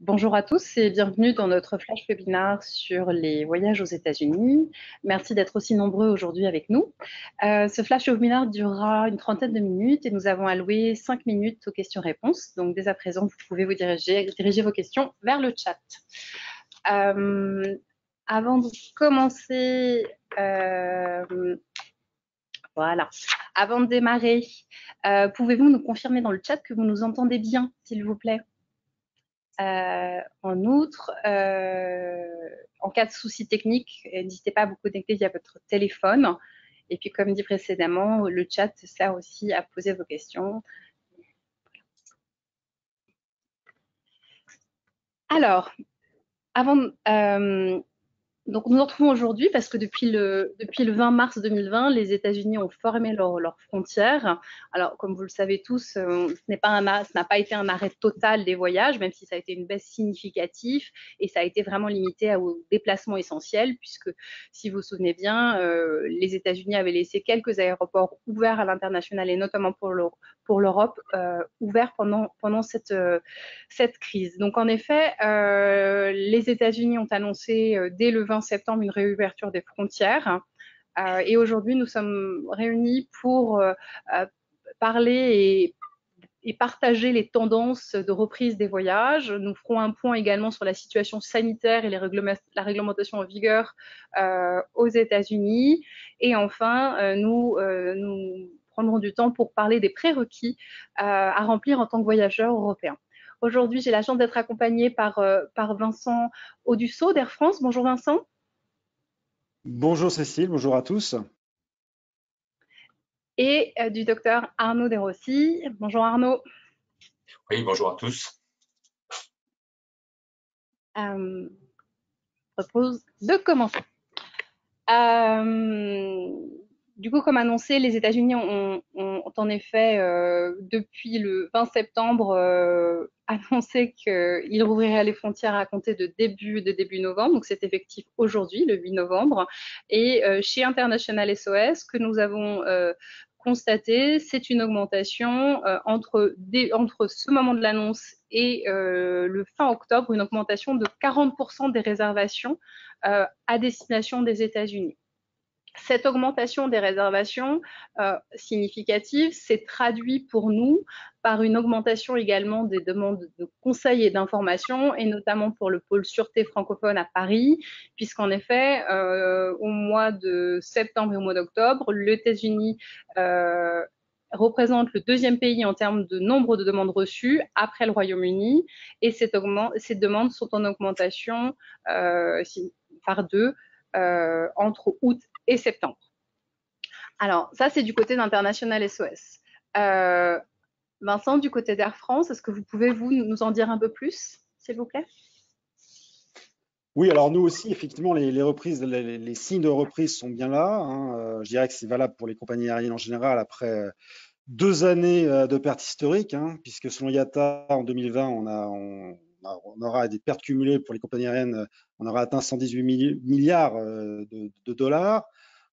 Bonjour à tous et bienvenue dans notre flash webinar sur les voyages aux États-Unis. Merci d'être aussi nombreux aujourd'hui avec nous. Ce flash webinar durera une trentaine de minutes et nous avons alloué 5 minutes aux questions-réponses. Donc dès à présent, vous pouvez vous diriger vos questions vers le chat. Avant de commencer, voilà. Avant de démarrer, pouvez-vous nous confirmer dans le chat que vous nous entendez bien, s'il vous plaît? En outre, en cas de souci technique, n'hésitez pas à vous connecter via votre téléphone. Et puis, comme dit précédemment, le chat sert aussi à poser vos questions. Alors, avant, donc nous nous retrouvons aujourd'hui parce que depuis le 20 mars 2020, les États-Unis ont fermé leurs frontières. Alors, comme vous le savez tous, ce n'a pas été un arrêt total des voyages, même si ça a été une baisse significative et ça a été vraiment limité aux déplacements essentiels, puisque si vous vous souvenez bien, les États-Unis avaient laissé quelques aéroports ouverts à l'international et notamment pour l'Europe, ouverts pendant cette crise. Donc, en effet, les États-Unis ont annoncé dès le 20 septembre une réouverture des frontières. Et aujourd'hui, nous sommes réunis pour parler et partager les tendances de reprise des voyages. Nous ferons un point également sur la situation sanitaire et la réglementation en vigueur aux États-Unis. Et enfin, nous prendrons du temps pour parler des prérequis à remplir en tant que voyageur européen. Aujourd'hui, j'ai la chance d'être accompagnée par Vincent Audusseau d'Air France. Bonjour Vincent. Bonjour Cécile, bonjour à tous. Et du docteur Arnaud Desrossi. Bonjour Arnaud. Oui, bonjour à tous. Je propose de commencer. Du coup, comme annoncé, les États-Unis ont en effet, depuis le 20 septembre, annoncé qu'ils rouvriraient les frontières à compter de début novembre. Donc, c'est effectif aujourd'hui, le 8 novembre. Et chez International SOS, que nous avons constaté, c'est une augmentation entre ce moment de l'annonce et le fin octobre, une augmentation de 40% des réservations à destination des États-Unis. Cette augmentation des réservations significative s'est traduite pour nous par une augmentation également des demandes de conseils et d'informations, et notamment pour le pôle sûreté francophone à Paris, puisqu'en effet, au mois de septembre et au mois d'octobre, les États-Unis représente le deuxième pays en termes de nombre de demandes reçues après le Royaume-Uni, et ces demandes sont en augmentation par deux entre août et septembre. Alors, ça, c'est du côté d'International SOS. Vincent, du côté d'Air France, est-ce que vous pouvez nous en dire un peu plus, s'il vous plaît? Oui, alors nous aussi, effectivement, les reprises, les signes de reprise sont bien là. Hein. Je dirais que c'est valable pour les compagnies aériennes en général après 2 années de pertes historiques, hein, puisque selon IATA, en 2020, on aura des pertes cumulées pour les compagnies aériennes, on aura atteint 118 milliards de dollars.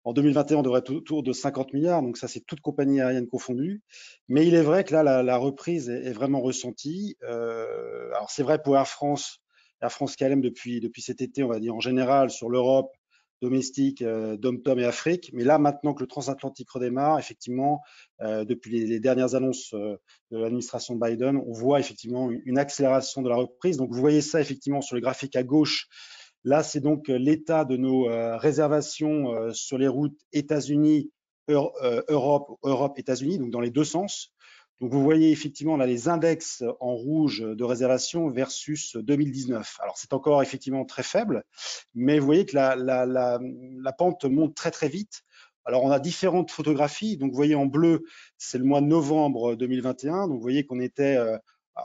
En 2021, on devrait être autour de 50 milliards, donc ça, c'est toutes compagnies aériennes confondues. Mais il est vrai que là, la reprise est vraiment ressentie. Alors, c'est vrai pour Air France KLM depuis cet été, on va dire en général, sur l'Europe, domestique, dom-tom et Afrique. Mais là, maintenant que le transatlantique redémarre, effectivement, depuis les dernières annonces de l'administration Biden, on voit effectivement une accélération de la reprise. Donc, vous voyez ça effectivement sur le graphique à gauche. Là, c'est donc l'état de nos réservations sur les routes États-Unis, Europe, États-Unis, donc dans les deux sens. Donc, vous voyez effectivement là les index en rouge de réservation versus 2019. Alors, c'est encore effectivement très faible, mais vous voyez que la pente monte très, très vite. Alors, on a différentes photographies. Donc, vous voyez en bleu, c'est le mois de novembre 2021. Donc, vous voyez qu'on était,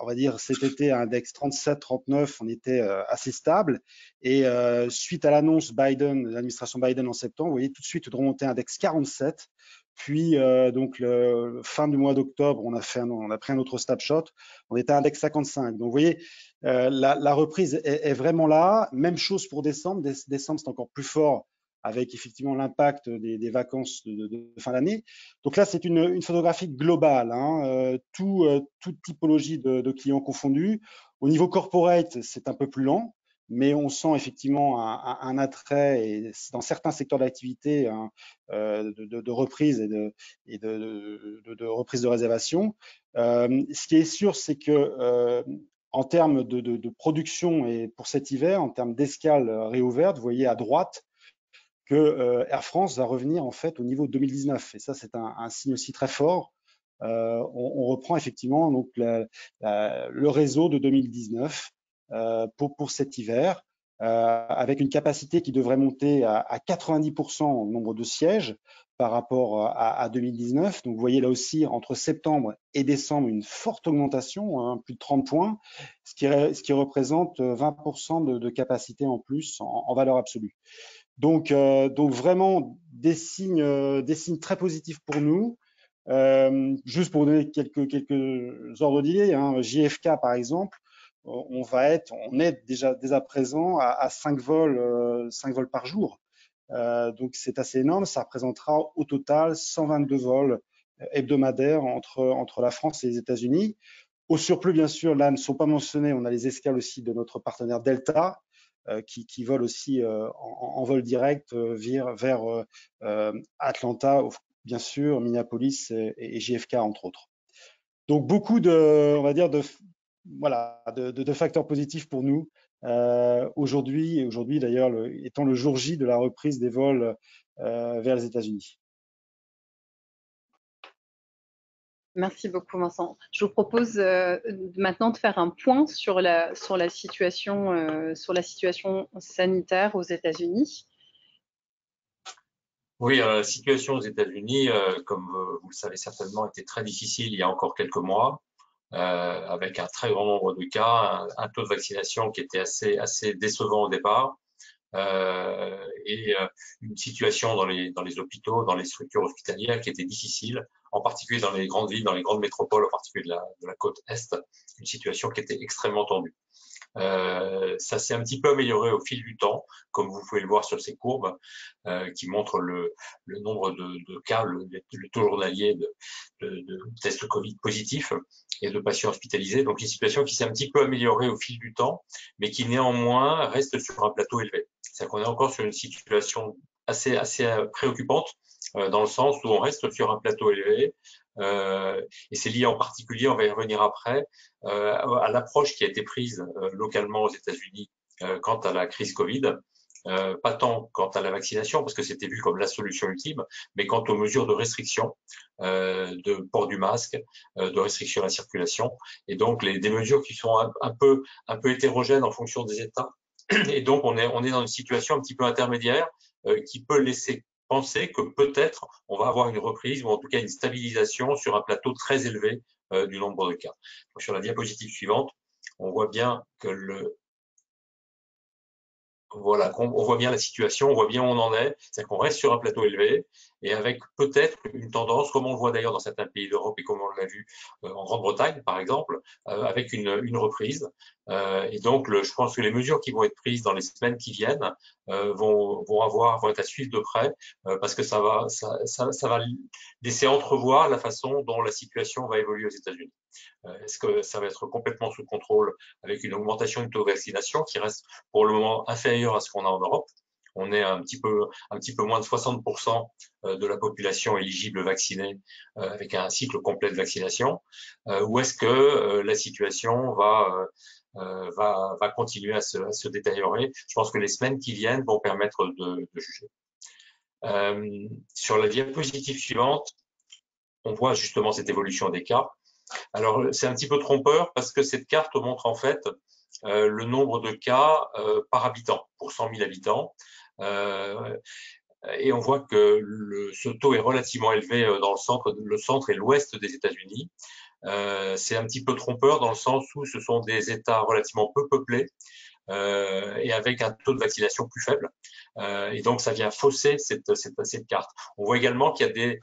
on va dire, cet été à index 37, 39, on était assez stable. Et suite à l'annonce Biden, l'administration Biden en septembre, vous voyez tout de suite remonter à index 47. Puis, donc, fin du mois d'octobre, on a pris un autre snapshot. On était à index 55. Donc, vous voyez, la reprise est vraiment là. Même chose pour décembre. Décembre, c'est encore plus fort avec effectivement l'impact des vacances de fin d'année. Donc là, c'est une photographie globale, hein, toute typologie de clients confondus. Au niveau corporate, c'est un peu plus lent, mais on sent effectivement un attrait et dans certains secteurs d'activité hein, de reprise et de reprise de réservation. Ce qui est sûr, c'est que en termes de production et pour cet hiver, en termes d'escales réouvertes, vous voyez à droite que Air France va revenir en fait au niveau de 2019. Et ça, c'est un signe aussi très fort. On reprend effectivement donc le réseau de 2019 pour cet hiver, avec une capacité qui devrait monter à 90% en nombre de sièges par rapport à 2019. Donc vous voyez là aussi entre septembre et décembre une forte augmentation, hein, plus de 30 points, ce qui représente 20% de capacité en plus en valeur absolue. Donc vraiment des signes très positifs pour nous. Juste pour vous donner quelques ordres d'idées, hein, JFK par exemple, on est déjà dès à présent à 5 vols par jour. Donc c'est assez énorme. Ça représentera au total 122 vols hebdomadaires entre la France et les États-Unis. Au surplus, bien sûr, là ne sont pas mentionnés. On a les escales aussi de notre partenaire Delta qui volent aussi en vol direct vers Atlanta, bien sûr, Minneapolis et JFK entre autres. Donc beaucoup on va dire voilà, de facteurs positifs pour nous aujourd'hui d'ailleurs étant le jour J de la reprise des vols vers les États-Unis. Merci beaucoup, Vincent. Je vous propose maintenant de faire un point sur la situation sanitaire aux États-Unis. Oui, la situation aux États-Unis, comme vous le savez certainement, était très difficile il y a encore quelques mois, avec un très grand nombre de cas, un taux de vaccination qui était assez décevant au départ, et une situation dans les hôpitaux, dans les structures hospitalières qui était difficile, en particulier dans les grandes villes, dans les grandes métropoles, en particulier de la côte Est, une situation qui était extrêmement tendue. Ça s'est un petit peu amélioré au fil du temps, comme vous pouvez le voir sur ces courbes, qui montrent le nombre de cas, le taux journalier de tests Covid positifs et de patients hospitalisés. Donc une situation qui s'est un petit peu améliorée au fil du temps, mais qui néanmoins reste sur un plateau élevé. C'est-à-dire qu'on est encore sur une situation assez préoccupante, dans le sens où on reste sur un plateau élevé, et c'est lié en particulier, on va y revenir après, à l'approche qui a été prise localement aux États-Unis quant à la crise Covid, pas tant quant à la vaccination, parce que c'était vu comme la solution ultime, mais quant aux mesures de restriction, de port du masque, de restriction à la circulation, et donc des mesures qui sont un peu hétérogènes en fonction des États. Et donc on est dans une situation un petit peu intermédiaire qui peut laisser penser que peut-être on va avoir une reprise ou en tout cas une stabilisation sur un plateau très élevé du nombre de cas. Donc, sur la diapositive suivante, on voit bien que voilà, on voit bien la situation, on voit bien où on en est, c'est-à-dire qu'on reste sur un plateau élevé et avec peut-être une tendance, comme on le voit d'ailleurs dans certains pays d'Europe et comme on l'a vu en Grande-Bretagne par exemple, avec une reprise. Et donc, je pense que les mesures qui vont être prises dans les semaines qui viennent vont être à suivre de près parce que ça va laisser entrevoir la façon dont la situation va évoluer aux États-Unis. Est-ce que ça va être complètement sous contrôle avec une augmentation du taux de vaccination qui reste pour le moment inférieur à ce qu'on a en Europe? On est un petit peu moins de 60% de la population éligible vaccinée avec un cycle complet de vaccination. Ou est-ce que la situation va continuer à se détériorer? Je pense que les semaines qui viennent vont permettre de juger. Sur la diapositive suivante, on voit justement cette évolution des cas. Alors, c'est un petit peu trompeur parce que cette carte montre en fait le nombre de cas par habitant, pour 100 000 habitants. Et on voit que ce taux est relativement élevé dans le centre et l'ouest des États-Unis. C'est un petit peu trompeur dans le sens où ce sont des États relativement peu peuplés et avec un taux de vaccination plus faible. Et donc, ça vient fausser cette carte. On voit également qu'il y a des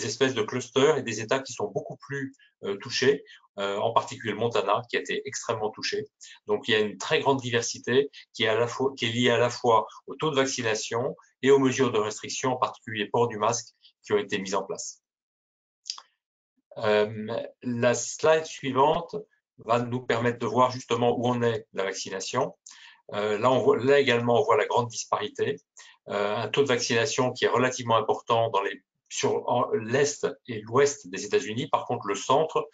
espèces de clusters et des États qui sont beaucoup plus touchés, en particulier le Montana, qui a été extrêmement touché. Donc, il y a une très grande diversité qui est liée à la fois au taux de vaccination et aux mesures de restriction, en particulier port du masque, qui ont été mises en place. La slide suivante va nous permettre de voir justement où en est la vaccination. Là également, on voit la grande disparité. Un taux de vaccination qui est relativement important sur l'Est et l'Ouest des États-Unis. Par contre, le centre,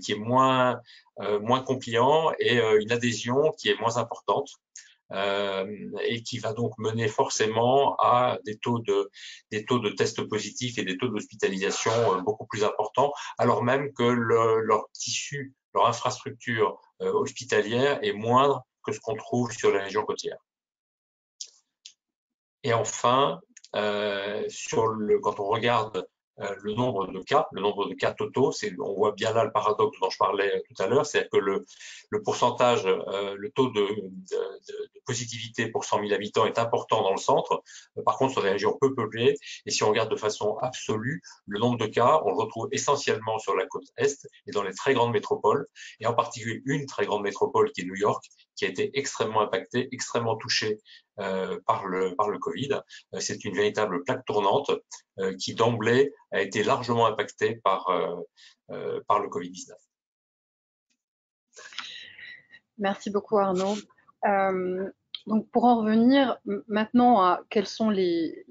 qui est moins compliant, et une adhésion qui est moins importante. Et qui va donc mener forcément à des taux de tests positifs et des taux d'hospitalisation beaucoup plus importants, alors même que leur tissu, leur infrastructure hospitalière est moindre que ce qu'on trouve sur les régions côtières. Et enfin, quand on regarde le nombre de cas totaux, on voit bien là le paradoxe dont je parlais tout à l'heure, c'est-à-dire que le pourcentage, le taux de positivité pour 100 000 habitants est important dans le centre. Par contre, sur des régions peu peuplées, et si on regarde de façon absolue, le nombre de cas, on le retrouve essentiellement sur la côte Est et dans les très grandes métropoles, et en particulier une très grande métropole qui est New York, qui a été extrêmement impactée, extrêmement touchée par le Covid. C'est une véritable plaque tournante qui d'emblée a été largement impactée par le Covid-19. Merci beaucoup Arnaud. Donc pour en revenir maintenant à quels sont les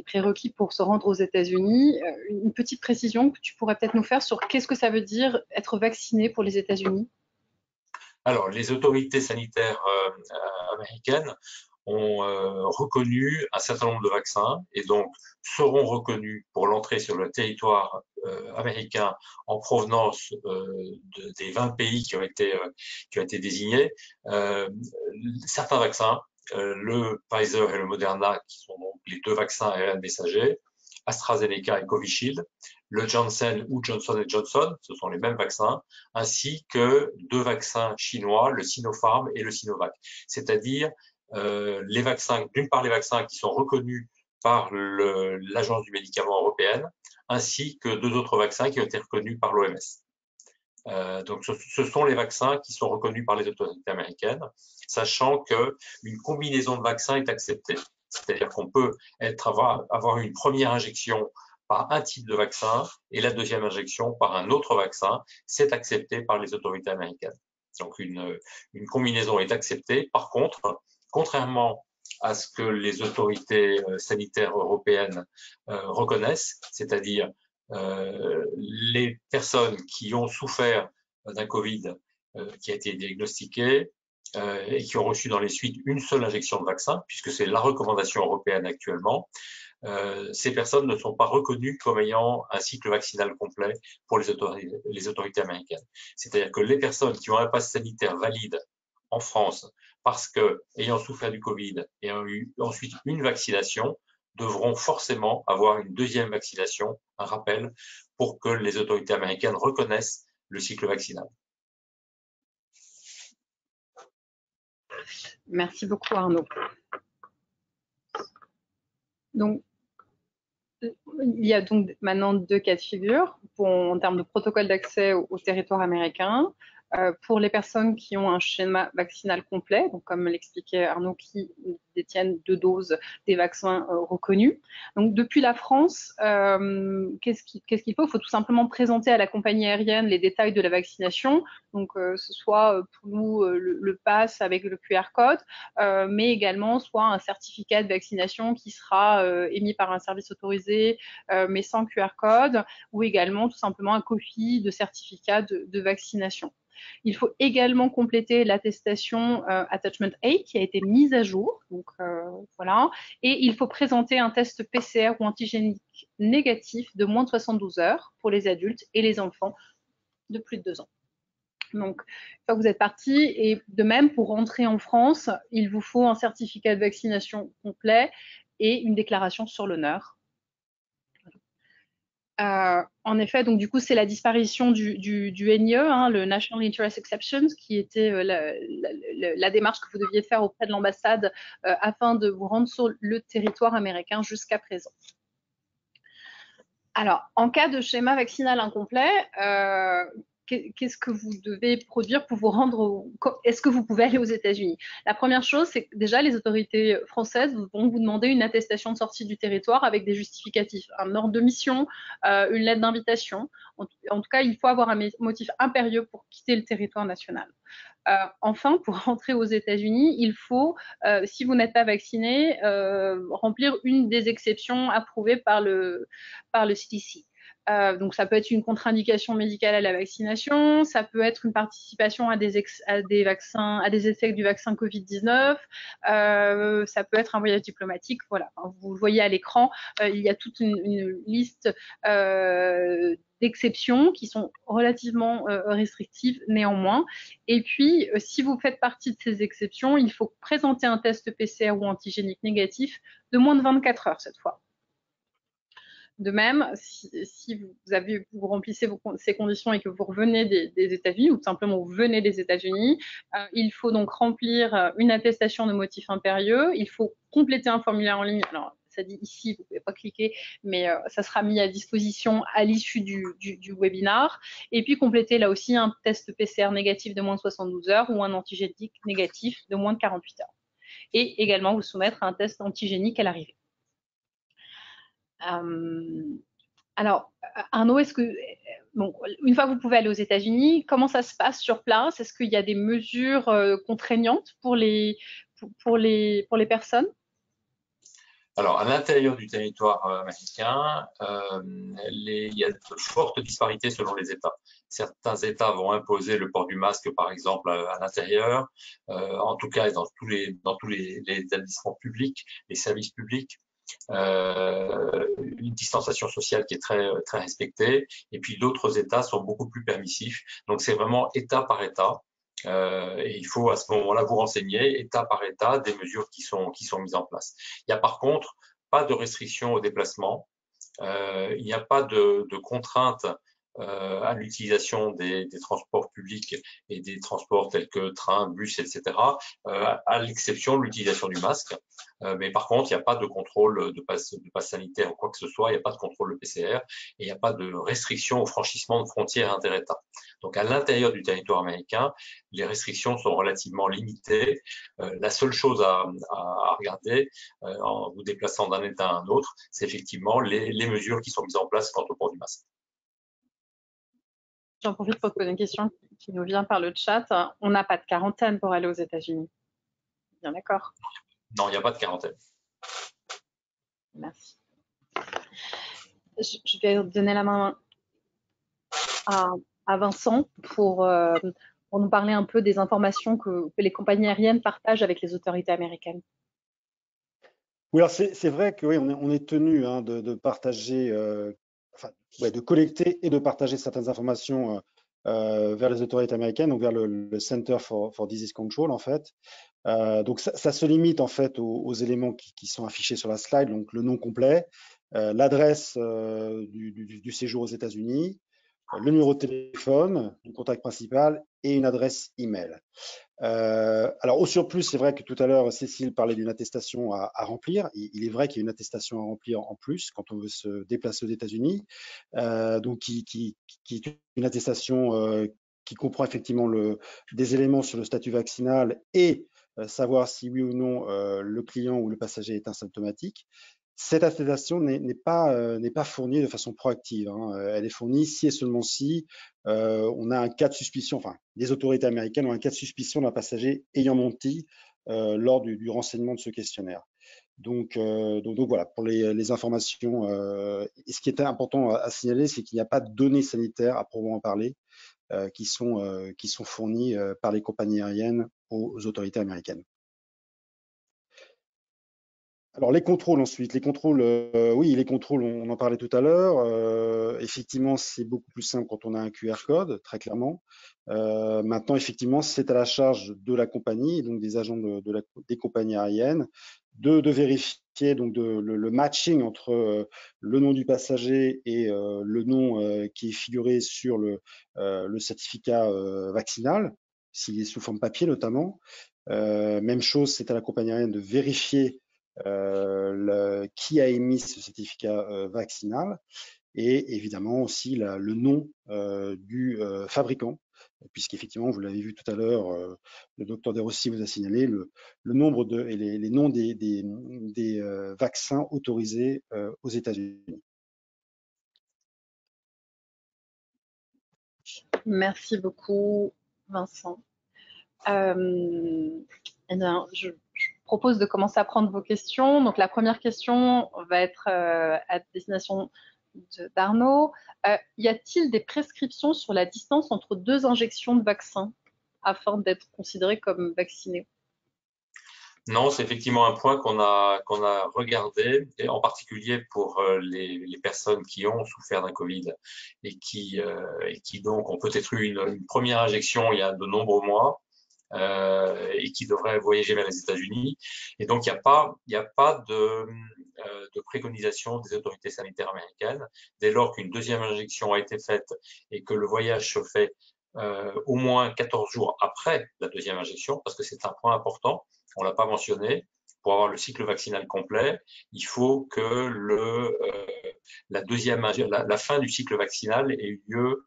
prérequis pour se rendre aux États-Unis, une petite précision que tu pourrais peut-être nous faire sur qu'est-ce que ça veut dire être vacciné pour les États-Unis? Alors, les autorités sanitaires américaines ont reconnu un certain nombre de vaccins et donc seront reconnus pour l'entrée sur le territoire américain en provenance des 20 pays qui ont été désignés. Certains vaccins, le Pfizer et le Moderna, qui sont donc les deux vaccins ARN messagers, AstraZeneca et Covishield, le Janssen ou Johnson & Johnson, ce sont les mêmes vaccins, ainsi que deux vaccins chinois, le Sinopharm et le Sinovac. C'est-à-dire les vaccins, d'une part les vaccins qui sont reconnus par l'Agence du médicament européenne, ainsi que deux autres vaccins qui ont été reconnus par l'OMS. Donc ce sont les vaccins qui sont reconnus par les autorités américaines, sachant qu'une combinaison de vaccins est acceptée. C'est-à-dire qu'on peut avoir une première injection par un type de vaccin et la deuxième injection par un autre vaccin. C'est accepté par les autorités américaines. Donc une combinaison est acceptée. Par contre, contrairement à ce que les autorités sanitaires européennes reconnaissent, c'est-à-dire les personnes qui ont souffert d'un Covid qui a été diagnostiqué et qui ont reçu dans les suites une seule injection de vaccin, puisque c'est la recommandation européenne actuellement, ces personnes ne sont pas reconnues comme ayant un cycle vaccinal complet pour les autorités américaines. C'est-à-dire que les personnes qui ont un pass sanitaire valide en France parce que, ayant souffert du Covid et ayant eu ensuite une vaccination, devront forcément avoir une deuxième vaccination, un rappel, pour que les autorités américaines reconnaissent le cycle vaccinal. Merci beaucoup Arnaud. Donc, il y a donc maintenant deux cas de figure en termes de protocole d'accès au territoire américain. Pour les personnes qui ont un schéma vaccinal complet, donc comme l'expliquait Arnaud, qui détiennent 2 doses des vaccins reconnus. Donc depuis la France, qu'est-ce qu'il faut? Il faut tout simplement présenter à la compagnie aérienne les détails de la vaccination, donc ce soit pour nous le pass avec le QR code, mais également soit un certificat de vaccination qui sera émis par un service autorisé, mais sans QR code, ou également tout simplement un copie de certificat de vaccination. Il faut également compléter l'attestation Attachment A qui a été mise à jour. Donc, voilà. Et il faut présenter un test PCR ou antigénique négatif de moins de 72 heures pour les adultes et les enfants de plus de 2 ans. Donc, une fois que vous êtes parti, et de même, pour rentrer en France, il vous faut un certificat de vaccination complet et une déclaration sur l'honneur. En effet, donc du coup, c'est la disparition du NIE, hein, le National Interest Exceptions, qui était la démarche que vous deviez faire auprès de l'ambassade afin de vous rendre sur le territoire américain jusqu'à présent. Alors, en cas de schéma vaccinal incomplet, qu'est-ce que vous devez produire pour vous rendre, est-ce que vous pouvez aller aux États-Unis? La première chose, c'est que déjà les autorités françaises vont vous demander une attestation de sortie du territoire avec des justificatifs, un ordre de mission, une lettre d'invitation. En tout cas, il faut avoir un motif impérieux pour quitter le territoire national. Enfin, pour rentrer aux États-Unis, il faut, si vous n'êtes pas vacciné, remplir une des exceptions approuvées par le CDC. Donc, ça peut être une contre-indication médicale à la vaccination, ça peut être une participation à des vaccins, à des essais du vaccin Covid-19, ça peut être un voyage diplomatique. Voilà, enfin, vous le voyez à l'écran, il y a toute une liste d'exceptions qui sont relativement restrictives néanmoins. Et puis, si vous faites partie de ces exceptions, il faut présenter un test PCR ou antigénique négatif de moins de 24 heures cette fois. De même, si vous remplissez ces conditions et que vous revenez des États-Unis ou tout simplement vous venez des États-Unis, il faut donc remplir une attestation de motif impérieux. Il faut compléter un formulaire en ligne. Alors, ça dit ici, vous ne pouvez pas cliquer, mais ça sera mis à disposition à l'issue du webinar. Et puis compléter là aussi un test PCR négatif de moins de 72 heures ou un antigénique négatif de moins de 48 heures. Et également vous soumettre à un test antigénique à l'arrivée. Alors, Arnaud, est-ce que, bon, une fois que vous pouvez aller aux États-Unis, comment ça se passe sur place? Est-ce qu'il y a des mesures contraignantes pour les personnes? Alors, à l'intérieur du territoire américain, il y a de fortes disparités selon les États. Certains États vont imposer le port du masque, par exemple, à l'intérieur, en tout cas dans tous les établissements publics, les services publics. Une distanciation sociale qui est très respectée, et puis d'autres États sont beaucoup plus permissifs. Donc c'est vraiment État par État. Et il faut à ce moment-là vous renseigner État par État des mesures qui sont mises en place. Il n'y a par contre pas de restriction au déplacement. Il n'y a pas de contraintes à l'utilisation des transports publics et des transports tels que train, bus, etc., à l'exception de l'utilisation du masque. Mais par contre, il n'y a pas de contrôle de passe sanitaire ou quoi que ce soit, il n'y a pas de contrôle de PCR et il n'y a pas de restriction au franchissement de frontières inter-États. Donc à l'intérieur du territoire américain, les restrictions sont relativement limitées. La seule chose à regarder en vous déplaçant d'un État à un autre, c'est effectivement les mesures qui sont mises en place quant au port du masque. J'en profite pour poser une question qui nous vient par le chat. On n'a pas de quarantaine pour aller aux États-Unis. Bien d'accord. Non, il n'y a pas de quarantaine. Merci. Je vais donner la main à Vincent pour nous parler un peu des informations que les compagnies aériennes partagent avec les autorités américaines. Oui, alors c'est vrai que oui, on est tenu de partager, de collecter et de partager certaines informations vers les autorités américaines, donc vers le Center for Disease Control en fait. Donc ça se limite en fait aux éléments qui sont affichés sur la slide, donc le nom complet, l'adresse du séjour aux États-Unis, le numéro de téléphone, le contact principal et une adresse email. Alors au surplus, c'est vrai que tout à l'heure Cécile parlait d'une attestation à remplir. Il est vrai qu'il y a une attestation à remplir en plus quand on veut se déplacer aux États-Unis, donc qui est une attestation qui comprend effectivement des éléments sur le statut vaccinal et savoir si oui ou non le client ou le passager est asymptomatique. Cette attestation n'est pas fournie de façon proactive. Elle est fournie si et seulement si on a un cas de suspicion, enfin, les autorités américaines ont un cas de suspicion d'un passager ayant menti lors du renseignement de ce questionnaire. Donc voilà, pour les informations, et ce qui est important à signaler, c'est qu'il n'y a pas de données sanitaires à proprement parler qui sont fournies par les compagnies aériennes aux autorités américaines. Alors les contrôles ensuite, oui, les contrôles, on en parlait tout à l'heure. Effectivement, c'est beaucoup plus simple quand on a un QR code, très clairement. Maintenant, effectivement, c'est à la charge de la compagnie, donc des agents des compagnies aériennes, de vérifier donc le matching entre le nom du passager et le nom qui est figuré sur le certificat vaccinal, s'il est sous forme papier notamment. Même chose, c'est à la compagnie aérienne de vérifier qui a émis ce certificat vaccinal. et évidemment aussi le nom du fabricant, puisqu'effectivement, vous l'avez vu tout à l'heure, le docteur De Rossi vous a signalé le nombre et les noms des vaccins autorisés aux États-Unis. Merci beaucoup, Vincent. Eh bien, je propose de commencer à prendre vos questions. Donc, la première question va être à destination d'Arnaud. Y a-t-il des prescriptions sur la distance entre 2 injections de vaccin afin d'être considéré comme vacciné? Non, c'est effectivement un point qu'on a regardé, et en particulier pour les personnes qui ont souffert d'un Covid et qui donc ont peut-être eu une première injection il y a de nombreux mois et qui devraient voyager vers les États-Unis. Et donc il n'y a pas de préconisation des autorités sanitaires américaines dès lors qu'une deuxième injection a été faite et que le voyage se fait au moins 14 jours après la deuxième injection, parce que c'est un point important. On l'a pas mentionné, pour avoir le cycle vaccinal complet, il faut que la fin du cycle vaccinal ait eu lieu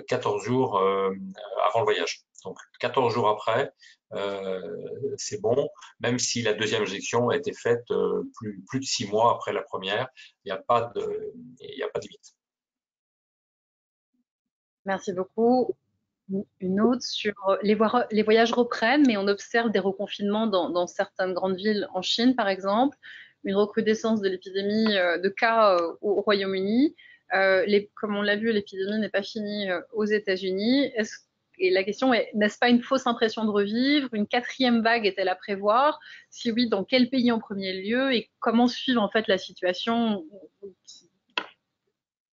14 jours avant le voyage. Donc 14 jours après, c'est bon, même si la deuxième injection a été faite plus de 6 mois après la première, il n'y a pas de limite. Merci beaucoup. Une autre sur les voyages reprennent, mais on observe des reconfinements dans certaines grandes villes en Chine, par exemple, une recrudescence de l'épidémie de cas au Royaume-Uni. Comme on l'a vu, l'épidémie n'est pas finie aux États-Unis. Et la question est, n'est-ce pas une fausse impression de revivre? Une 4e vague est-elle à prévoir? Si oui, dans quel pays en premier lieu? Et comment suivre en fait la situation?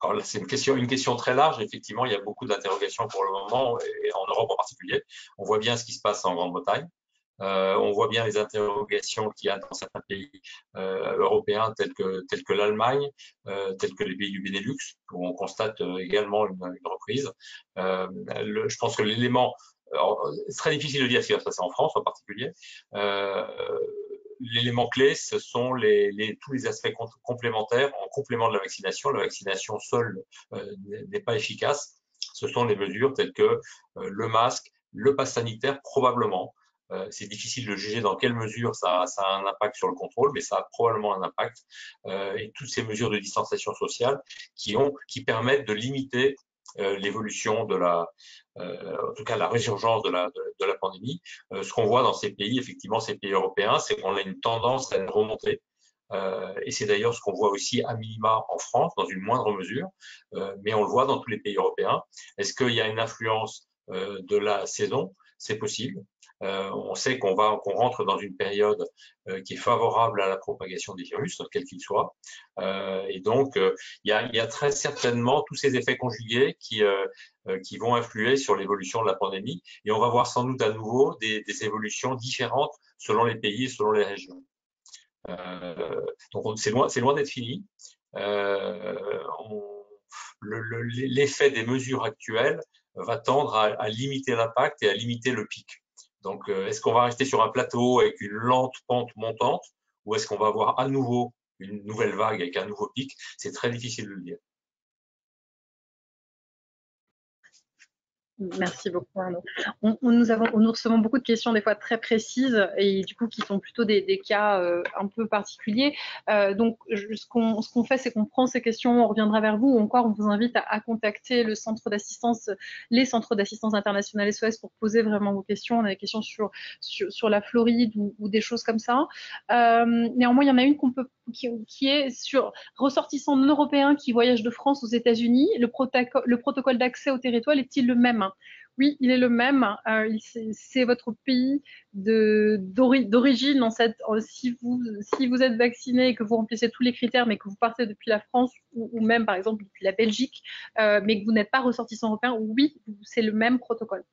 Alors c'est une question très large. Effectivement, il y a beaucoup d'interrogations pour le moment, et en Europe en particulier. On voit bien ce qui se passe en Grande-Bretagne. On voit bien les interrogations qu'il y a dans certains pays européens tels que l'Allemagne, tels que les pays du Benelux, où on constate également une reprise. Je pense que l'élément, c'est très difficile de dire ce qui va se passer en France en particulier. L'élément clé, ce sont tous les aspects complémentaires en complément de la vaccination. La vaccination seule n'est pas efficace. Ce sont les mesures telles que le masque, le pass sanitaire, probablement. C'est difficile de juger dans quelle mesure ça a un impact sur le contrôle, mais ça a probablement un impact. Et toutes ces mesures de distanciation sociale qui permettent de limiter l'évolution en tout cas la résurgence de la pandémie. Ce qu'on voit dans ces pays, effectivement, ces pays européens, c'est qu'on a une tendance à une remontée. Et c'est d'ailleurs ce qu'on voit aussi à minima en France, dans une moindre mesure, mais on le voit dans tous les pays européens. Est-ce qu'il y a une influence de la saison? C'est possible. On sait qu'on rentre dans une période qui est favorable à la propagation des virus, quel qu'il soit. Et donc, il y a très certainement tous ces effets conjugués qui vont influer sur l'évolution de la pandémie. Et on va voir sans doute à nouveau des évolutions différentes selon les pays et selon les régions. Donc, c'est loin d'être fini. L'effet des mesures actuelles va tendre à limiter l'impact et à limiter le pic. Donc, est-ce qu'on va rester sur un plateau avec une lente pente montante ou est-ce qu'on va avoir à nouveau une nouvelle vague avec un nouveau pic? C'est très difficile de le dire. Merci beaucoup, Arnaud. Nous recevons beaucoup de questions, des fois très précises, et du coup, qui sont plutôt des cas un peu particuliers. Donc, ce qu'on fait, c'est qu'on prend ces questions, on reviendra vers vous, ou encore, on vous invite à contacter les centres d'assistance internationale SOS pour poser vraiment vos questions. On a des questions sur la Floride ou des choses comme ça. Néanmoins, il y en a une qui est sur ressortissants non européens qui voyagent de France aux États-Unis. Le protocole d'accès au territoire est-il le même? Oui, il est le même. C'est votre pays d'origine. Si vous êtes vacciné et que vous remplissez tous les critères, mais que vous partez depuis la France ou même, par exemple, depuis la Belgique, mais que vous n'êtes pas ressortissant européen, oui, c'est le même protocole.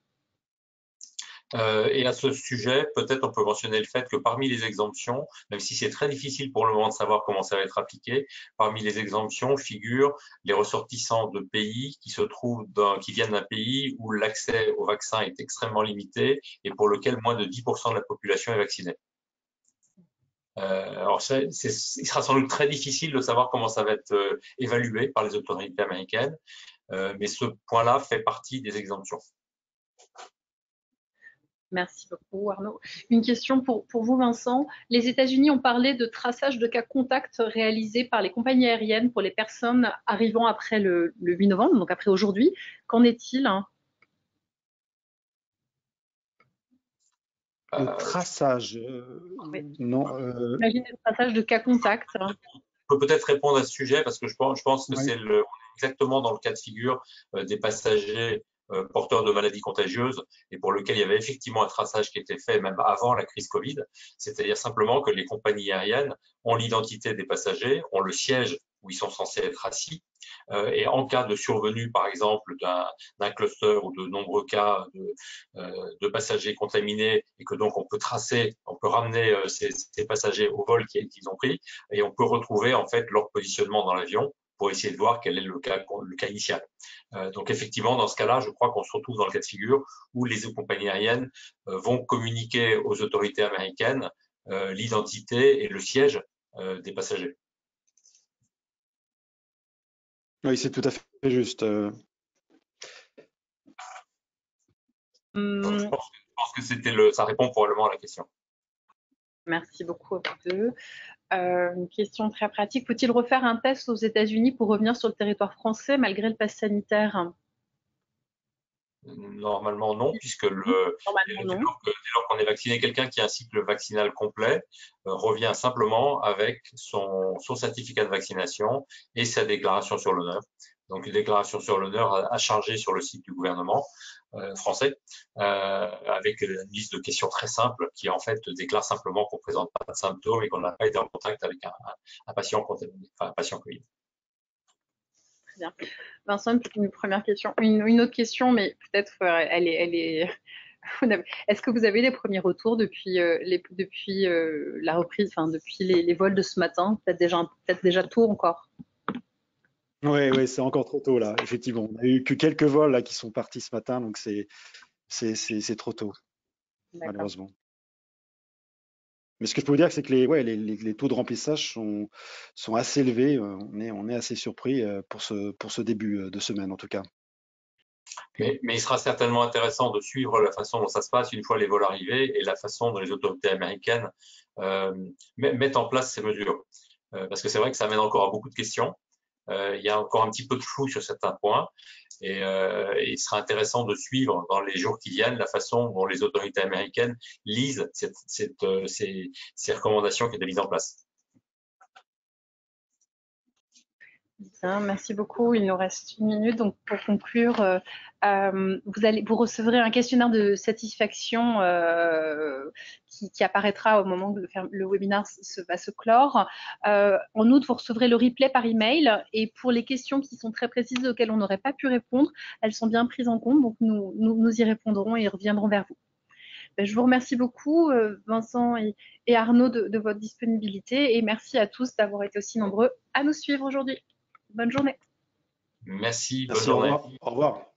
Et à ce sujet, peut-être on peut mentionner le fait que parmi les exemptions, même si c'est très difficile pour le moment de savoir comment ça va être appliqué, parmi les exemptions figurent les ressortissants de pays qui viennent d'un pays où l'accès au vaccin est extrêmement limité et pour lequel moins de 10% de la population est vaccinée. Alors, il sera sans doute très difficile de savoir comment ça va être évalué par les autorités américaines, mais ce point-là fait partie des exemptions. Merci beaucoup, Arnaud. Une question pour vous, Vincent. Les États-Unis ont parlé de traçage de cas contacts réalisés par les compagnies aériennes pour les personnes arrivant après le 8 novembre, donc après aujourd'hui. Qu'en est-il? Le traçage, Oui. non. Imaginez le traçage de cas contacts. Je peux peut-être répondre à ce sujet parce que je pense que Ouais. on est exactement dans le cas de figure des passagers porteurs de maladies contagieuses et pour lequel il y avait effectivement un traçage qui était fait même avant la crise Covid. C'est-à-dire simplement que les compagnies aériennes ont l'identité des passagers, ont le siège où ils sont censés être assis. Et en cas de survenue, par exemple, d'un cluster ou de nombreux cas de passagers contaminés et que donc on peut tracer, on peut ramener ces passagers au vol qu'ils ont pris et on peut retrouver en fait leur positionnement dans l'avion pour essayer de voir quel est le cas initial. Donc effectivement, dans ce cas-là, je crois qu'on se retrouve dans le cas de figure où les compagnies aériennes vont communiquer aux autorités américaines l'identité et le siège des passagers. Oui, c'est tout à fait juste. Donc, je pense que ça répond probablement à la question. Merci beaucoup à vous deux. Une question très pratique. Faut-il refaire un test aux États-Unis pour revenir sur le territoire français malgré le pass sanitaire? Normalement, non, puisque Normalement, dès non. lors qu'on est vacciné, quelqu'un qui a un cycle vaccinal complet revient simplement avec son certificat de vaccination et sa déclaration sur l'honneur. Donc, une déclaration sur l'honneur à charger sur le site du gouvernement français, avec une liste de questions très simples qui, en fait, déclare simplement qu'on ne présente pas de symptômes et qu'on n'a pas été en contact avec un patient contaminé, enfin, un patient Covid. Très bien. Vincent, une première question. Une autre question, mais peut-être elle est. Est-ce que vous avez les premiers retours depuis la reprise, enfin depuis les vols de ce matin? Peut-être déjà tôt encore. Oui, ouais, c'est encore trop tôt là, effectivement. On a eu que quelques vols là qui sont partis ce matin, donc c'est trop tôt, D'accord. malheureusement. Mais ce que je peux vous dire, c'est que les taux de remplissage sont assez élevés. On est assez surpris pour ce début de semaine, en tout cas. Mais il sera certainement intéressant de suivre la façon dont ça se passe une fois les vols arrivés et la façon dont les autorités américaines mettent en place ces mesures. Parce que c'est vrai que ça amène encore à beaucoup de questions. Il y a encore un petit peu de flou sur certains points et il sera intéressant de suivre dans les jours qui viennent la façon dont les autorités américaines lisent ces recommandations qui étaient mises en place. Bien, merci beaucoup. Il nous reste une minute. Donc, pour conclure, vous recevrez un questionnaire de satisfaction qui apparaîtra au moment où le webinaire va se clore. En outre, vous recevrez le replay par email. Et pour les questions qui sont très précises auxquelles on n'aurait pas pu répondre, elles sont bien prises en compte. Donc, nous y répondrons et reviendrons vers vous. Je vous remercie beaucoup, Vincent et Arnaud, de votre disponibilité. Et merci à tous d'avoir été aussi nombreux à nous suivre aujourd'hui. Bonne journée. Merci, bonne Merci, au journée. revoir. Au revoir.